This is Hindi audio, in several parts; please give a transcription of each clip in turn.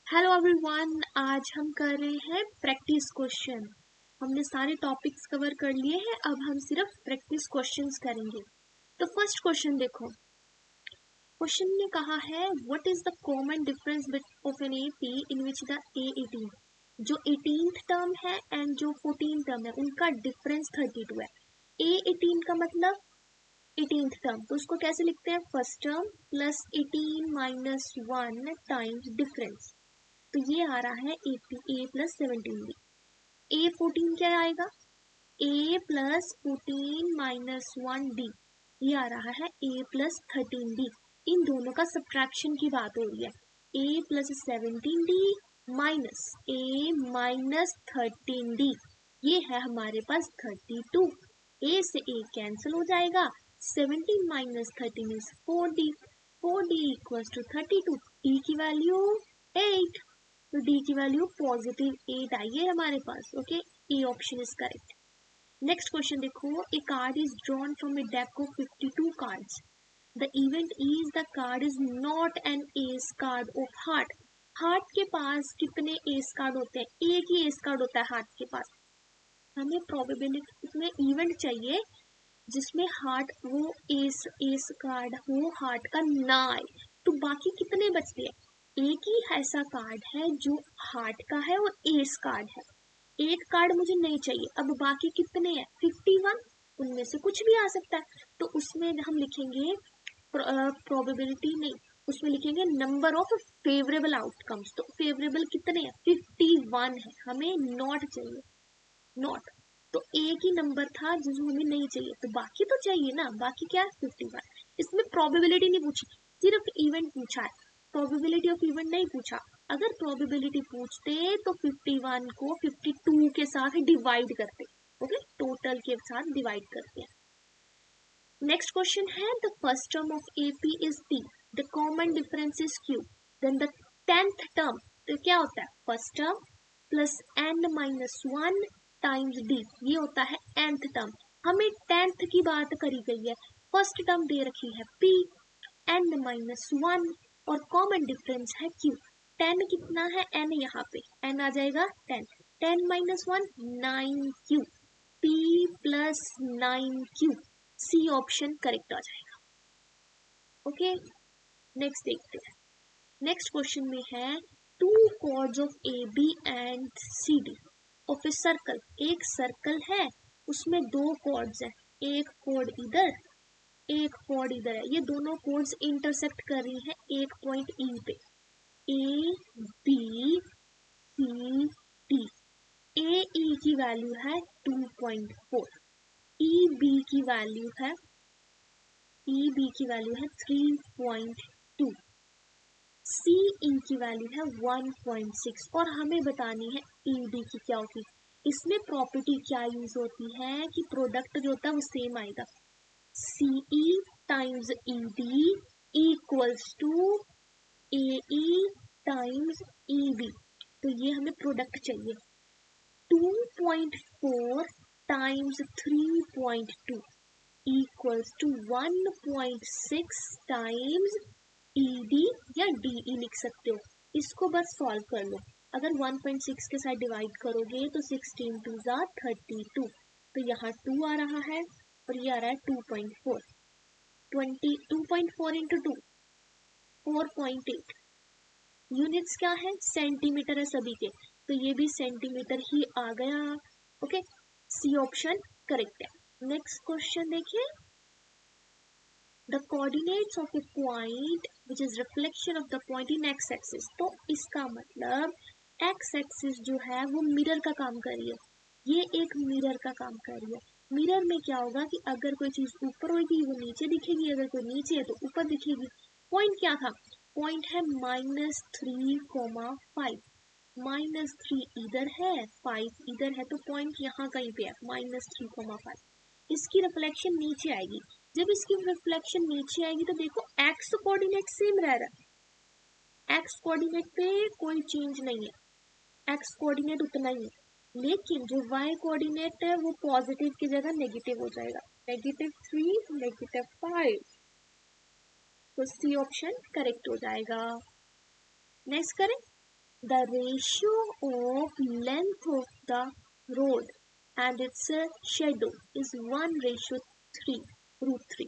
हेलो एवरीवन, आज हम कर रहे हैं प्रैक्टिस क्वेश्चन। हमने सारे टॉपिक्स कवर कर लिए हैं, अब हम सिर्फ प्रैक्टिस क्वेश्चंस करेंगे। तो फर्स्ट क्वेश्चन देखो। क्वेश्चन ने कहा है what is the common difference of an AP in which the A18, जो 18th टर्म है एंड जो 14th टर्म है उनका डिफरेंस 32 है। A18 का मतलब 18th टर्म, तो उसको कैसे लिखते हैं? First term plus 18 minus 1 times difference. तो ये आ रहा है ए प्लस 17B। A14 क्या आएगा? A plus 14 minus 1D। ये आ रहा है A प्लस 13D। इन दोनों का सब्ट्रैक्शन की बात हो रही है। A plus 17D minus A minus 13D, ये है हमारे पास 32। A से A कैंसिल हो जाएगा। 17 minus 13 is 4D। 4D equals to 32। D की वैल्यू 8, तो D की वैल्यू पॉजिटिव 8 आई है हमारे पास। Okay, A option is correct. Next question देखो। A card is drawn from a deck of 52 cards. The event is the card is not an ace card of heart. Heart के पास कितने एस कार्ड होते हैं? एक ही एस कार्ड होता है हार्ट के पास। हमें प्रोबेबिलिटी, इसमें इवेंट चाहिए जिसमें हार्ट वो एस कार्ड हो हार्ट का ना आए। तो बाकी कितने बचते हैं? एक ही ऐसा कार्ड है जो हार्ट का है और एस कार्ड है। एक कार्ड मुझे नहीं चाहिए। अब बाकी कितने हैं? 51। उनमें से कुछ भी आ सकता है। तो उसमें हम लिखेंगे प्रोबेबिलिटी नहीं, उसमें लिखेंगे नंबर ऑफ फेवरेबल आउटकम्स। तो फेवरेबल कितने हैं? 51 है। हमें नॉट चाहिए, नॉट। तो एक ही नंबर था जिसको हमें नहीं चाहिए, तो बाकी तो चाहिए ना। बाकी क्या है? 51। इसमें प्रोबेबिलिटी नहीं पूछी, सिर्फ इवेंट पूछा है। प्रोबेबिलिटी ऑफ इवेंट नहीं पूछा। अगर प्रोबेबिलिटी पूछते तो 51 को 52 के साथ डिवाइड करते। ओके, टोटल के साथ डिवाइड करते हैं। नेक्स्ट क्वेश्चन है the first term of AP is P, the common difference is Q, then the 10th term, तो क्या होता है? First term plus n minus 1 times D, ये होता है nth टर्म। हमें 10th की बात करी गई है। फर्स्ट टर्म दे रखी है P, n माइनस 1 और कॉमन डिफरेंस है Q। 10 कितना है? n यहाँ पे n आ जाएगा 10। 10 minus 1 9Q। P plus 9Q, C option correct आ जाएगा। ओके, नेक्स्ट देखते हैं। नेक्स्ट क्वेश्चन में है two chords of AB and CD of a circle. एक सर्कल है, उसमें दो कॉर्ड्स हैं, एक कॉर्ड इधर एक कॉर्ड इधर है। ये दोनों कॉर्ड्स इंटरसेक्ट कर रही हैं एक पॉइंट E पे। A B C D। AE की वैल्यू है 2.4, EB की वैल्यू है 3.2, CE की वैल्यू है 1.6 और हमें बतानी है ED की क्या होगी। इसमें प्रॉपर्टी क्या यूज होती है कि प्रोडक्ट जो होता है वो सेम आएगा। CE times ED equals to AE times EB। तो ये हमें प्रोडक्ट चाहिए। 2.4 times 3.2 equals to 1.6 times ED या DE लिख सकते हो। इसको बस सॉल्व कर लो। अगर 1.6 के साथ डिवाइड करोगे तो 16 2 जा 32, तो यहाँ 2 आ रहा है और ये आ रहा है 2.4। 2.4 इंटू 2 4.8। यूनिट्स क्या है? सेंटीमीटर है सभी के, तो ये भी सेंटीमीटर ही आ गया। ओके, सी ऑप्शन करेक्ट है। नेक्स्ट क्वेश्चन देखिए। The coordinates of a point which is reflection of the point in x axis। तो इसका मतलब x axis जो है वो मिरर का काम कर रही है। ये एक मिरर का काम कर रही है। मिरर में क्या होगा कि अगर कोई चीज ऊपर होगी वो नीचे दिखेगी, अगर कोई नीचे है तो ऊपर दिखेगी। पॉइंट क्या था? पॉइंट है -3,5। -3 इधर है, 5 इधर है, तो पॉइंट यहाँ कहीं पे है -3,5। इसकी रिफ्लेक्शन नीचे आएगी। जब इसकी रिफ्लेक्शन नीचे आएगी तो देखो एक्स कोऑर्डिनेट सेम रह रहा है। एक्स कोऑर्डिनेट पे कोई चेंज नहीं है, एक्स कोऑर्डिनेट उतना ही है। लेकिन जो वाई कोऑर्डिनेट है वो पॉजिटिव की जगह नेगेटिव हो जाएगा। -3 -5, तो सी ऑप्शन करेक्ट हो जाएगा। नेक्स्ट करें। The ratio of length of the road and its shadow is 1:3 √3।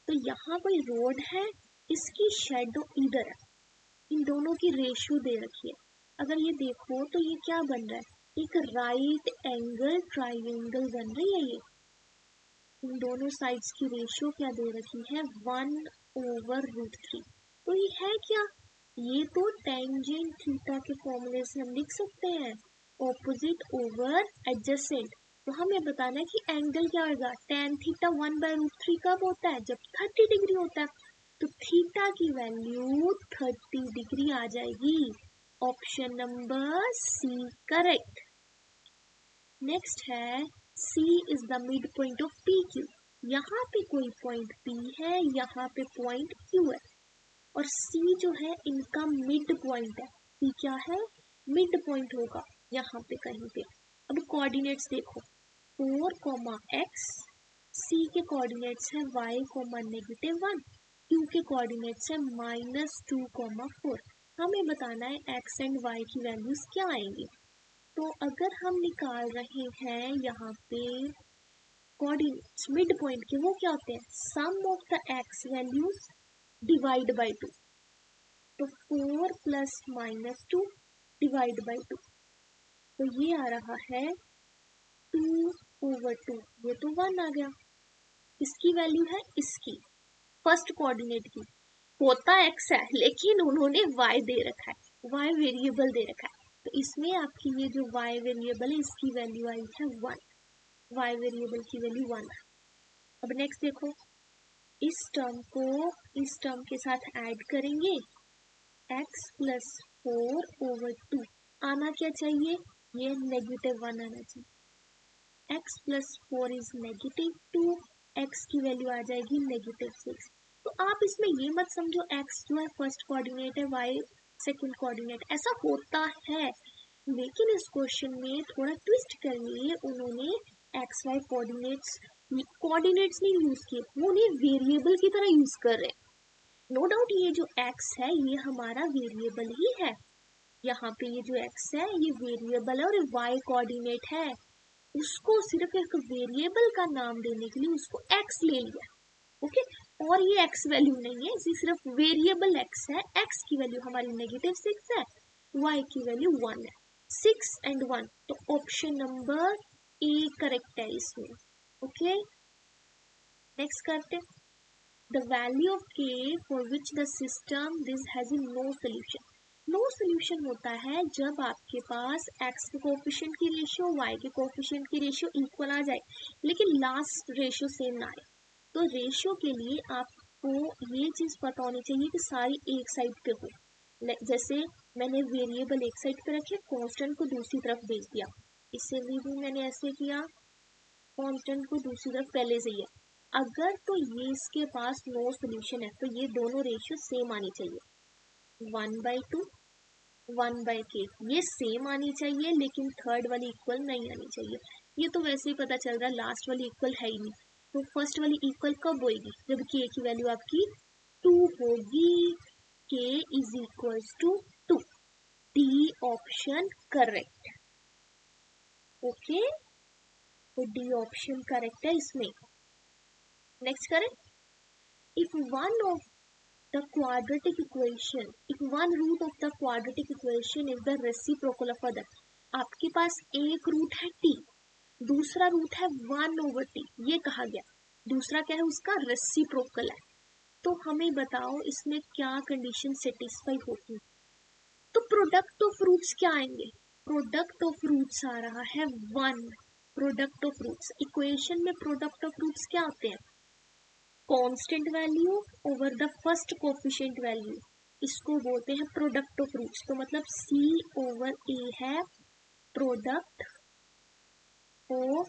तो यहाँ कोई रोड है, इसकी शेडो इधर है, इन दोनों की रेशियो दे रखी है। अगर ये देखो तो ये क्या बन रहा है, एक राइट एंगल ट्राइंगल बन रही है। ये इन दोनों साइड्स की रेशियो क्या दे रखी है, 1/√3। तो ये है क्या, ये तो टेंजेंट थीटा के फॉर्मूले से हम लिख सकते हैं, ऑपोजिट ओवर एडजेसेंट। तो हमें बताना है कि एंगल क्या होगा, tan थीटा 1/√3 कब होता है, जब 30 डिग्री होता है। तो थीटा की वैल्यू 30 डिग्री आ जाएगी। Option number C correct. Next है C is the midpoint of PQ। यहाँ पे कोई पॉइंट P है, यहाँ पे पॉइंट Q है, और C जो है इनका मिड पॉइंट है। C क्या है, मिड पॉइंट होगा यहाँ पे कहीं पे। अब कोऑर्डिनेट्स देखो, 4, C के कोऑर्डिनेट्स है y, -1, Q के कोऑर्डिनेट्स है -2, 4। हमें बताना है x एंड y की वैल्यूज क्या आएंगी। तो अगर हम निकाल रहे हैं यहाँ पे कोऑर्डिनेट्स मिड पॉइंट के, वो क्या होते हैं, sum of the x values divide by 2। तो 4 + -2 डिवाइड बाय 2, तो ये आ रहा है 2/2। ये तो 1 आ गया। इसकी वैल्यू है, इसकी फर्स्ट कोऑर्डिनेट की, होता x है लेकिन उन्होंने y दे रखा है, y वेरिएबल दे रखा है। तो इसमें आपकी ये जो y वेरिएबल है, इसकी वैल्यू आई है 1, y वेरिएबल की वैल्यू 1 है। अब नेक्स्ट देखो, इस टर्म को इस टर्म के साथ ऐड करेंगे, x + 4/2 आना क्या चाहिए, ये -1 आना चाहिए। x + 4 इज -2, x की वैल्यू आ जाएगी -6। तो आप इसमें ये मत समझो x जो है फर्स्ट कोऑर्डिनेट है, y सेकंड कोऑर्डिनेट, ऐसा होता है लेकिन इस क्वेश्चन में थोड़ा ट्विस्ट करके उन्होंने x y कोऑर्डिनेट्स नहीं यूज किए, वो उन्हें वेरिएबल की तरह यूज कर रहे हैं। नो डाउट ये जो x है ये हमारा वेरिएबल ही है, यहाँ पे ये जो x है ये वेरिएबल है, और y कोऑर्डिनेट है, उसको सिर्फ एक वेरिएबल का नाम देने के लिए उसको x ले लिया। ओके, और ये x वैल्यू नहीं है, इसी सिर्फ वेरिएबल x है, x की वैल्यू हमारी -6 है, y की वैल्यू 1 है, 6 and 1। तो ऑप्शन नंबर ए करेक्ट है इसमें। ओके, नेक्स्ट करते हैं, the value of k for which the system this has no solution। No solution होता है जब आपके पास x के कोफिशिएंट की रेशियो y के कोफिशिएंट की रेशियो इक्वल आ जाए, लेकिन लास्ट रेशियो सेम ना आए। तो रेशियो के लिए आपको ये चीज पता होनी चाहिए कि सारी एक साइड पे हो। जैसे मैंने वेरिएबल एक साइड पे रखे, कांस्टेंट को दूसरी तरफ भेज दिया, इससे भी मैंने ऐसे किया, कांस्टेंट को दूसरी तरफ पहले से ही है। अगर तो ये इसके पास नो सोल्यूशन है, तो ये दोनों रेशियो सेम आनी चाहिए, 1/2 1/k, ये सेम आनी चाहिए, लेकिन थर्ड वाली इक्वल नहीं आनी चाहिए। ये तो वैसे ही पता चल रहा है लास्ट वाली इक्वल है ही नहीं। तो फर्स्ट वाली इक्वल कब होगी, जब k की वैल्यू आपकी 2 होगी, k is equals to 2। D option correct. Okay, तो डी ऑप्शन करेक्ट है इसमें। नेक्स्ट करें, if one of the quadratic equation, if one root of the quadratic equation is the reciprocal of other, आपके पास एक रूट है t, दूसरा रूट है 1/t, ये कहा गया, दूसरा क्या है उसका रेसिप्रोकल है। तो हमें बताओ इसमें क्या कंडीशन सेटिस्फाई होगी। तो प्रोडक्ट ऑफ रूट्स क्या आएंगे, प्रोडक्ट ऑफ रूट्स आ रहा है 1, प्रोडक्ट ऑफ रूट्स, इक्वेशन में प्रोडक्ट ऑफ रूट्स क्या होते हैं, constant value over the first coefficient value, इसको बोलते हैं प्रोडक्ट ऑफ रूट्स। तो मतलब C/A है प्रोडक्ट ऑफ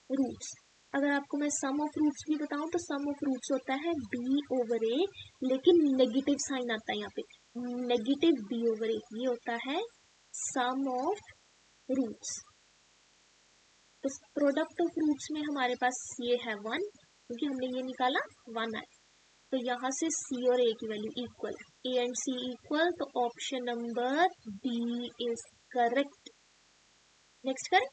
रूट्स। अगर आपको मैं सम ऑफ रूट्स भी बताऊं तो सम ऑफ रूट्स होता है B/A, लेकिन नेगेटिव साइन आता है यहाँ पे, -B/A, ये होता है सम ऑफ रूट्स। तो प्रोडक्ट ऑफ रूट्स में हमारे पास ये है 1, क्योंकि हमने ये निकाला 1 आया, तो यहाँ से C और A की वैल्यू इक्वल है। ए एंड सी इक्वल, तो option number B is correct. Next करें,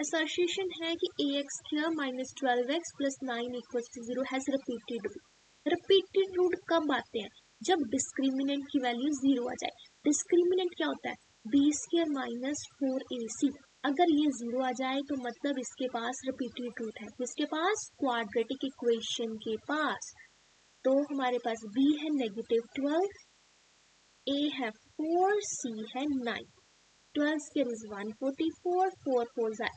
असर्शन है कि ax² minus 12x plus 9 equals to 0 has repeated root. Repeated root कब आते हैं? जब डिस्क्रिमिनेंट की वैल्यू 0 आ जाए। डिस्क्रिमिनेंट क्या होता है? b² minus 4ac। अगर ये 0 आ जाए तो मतलब इसके पास रिपीटेड रूट है। किसके पास? क्वाड्रेटिक इक्वेशन के पास। तो हमारे पास b है -12, a है 4, c है 9। 12 square is 144, 4 4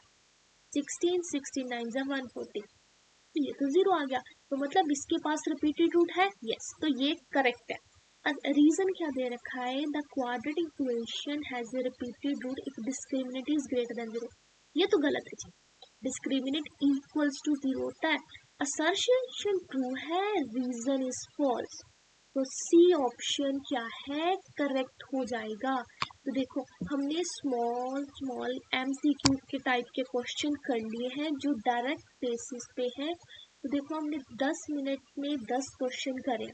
16, 69 जा 140, ये तो 0 आ गया। तो मतलब इसके पास रिपीटेड रूट है। यस, तो ये करेक्ट है। अब रीजन क्या दे रखा है? The quadratic equation has a repeated root if discriminant is greater than 0। ये तो गलत है जी, डिस्क्रिमिनेंट इक्वल्स टू 0 होता है। असर्शन ट्रू है, रीजन इज फॉल्स। तो सी ऑप्शन क्या है? करेक्ट हो जाएगा। तो देखो हमने स्मॉल स्मॉल एमसीक्यू के टाइप के क्वेश्चन कर लिए हैं जो डायरेक्ट बेसिस पे हैं। तो देखो हमने 10 मिनट में 10 क्वेश्चन करे,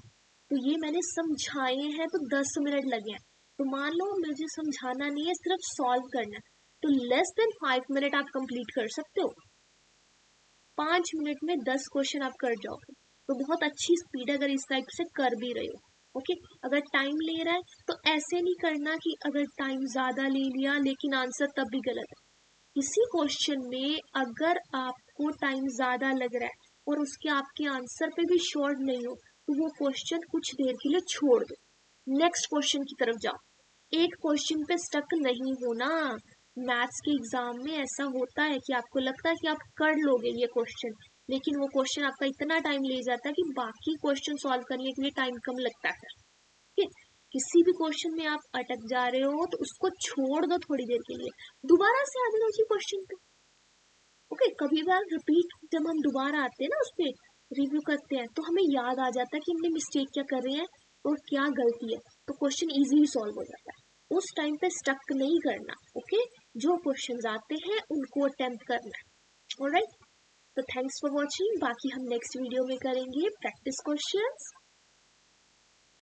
तो ये मैंने समझाए हैं तो 10 मिनट लगे हैं। तो मान लो मुझे समझाना नहीं है, सिर्फ सॉल्व करना है, तो लेस देन 5 मिनट आप कंप्लीट कर सकते हो। 5 मिनट में 10 क्वेश्चन आप कर जाओगे, तो बहुत अच्छी स्पीड अगर इस टाइप से कर भी रहे हो। ओके, अगर टाइम ले रहा है तो ऐसे नहीं करना कि अगर टाइम ज्यादा ले लिया लेकिन आंसर तब भी गलत है। किसी क्वेश्चन में अगर आपको टाइम ज्यादा लग रहा है और उसके आपके आंसर पे भी श्योर नहीं हो, तो वो क्वेश्चन कुछ देर के लिए छोड़ दो, नेक्स्ट क्वेश्चन की तरफ जाओ। एक क्वेश्चन पे स्टक नहीं होना। मैथ्स के एग्जाम में ऐसा होता है कि आपको लगता है कि आप कर लोगे ये क्वेश्चन, लेकिन वो क्वेश्चन आपका इतना टाइम ले जाता है कि बाकी क्वेश्चन सॉल्व करने के लिए टाइम कम लगता है। ठीक, किसी भी क्वेश्चन में आप अटक जा रहे हो तो उसको छोड़ दो थोड़ी देर के लिए, दोबारा से आ जाओ उसी क्वेश्चन पे। ओके, कभी बार रिपीट जब हम दोबारा आते हैं ना उस पर रिव्यू करते हैं, तो हमें याद आ जाता है कि हमने मिस्टेक क्या कर रहे हैं और क्या गलती है, तो क्वेश्चन इजीली सॉल्व हो जाता है। उस टाइम पे स्टक नहीं करना। ओके, जो क्वेश्चंस आते हैं उनको अटेम्प्ट करना है। ऑलराइट, तो थैंक्स फॉर वॉचिंग। बाकी हम नेक्स्ट वीडियो में करेंगे प्रैक्टिस क्वेश्चंस।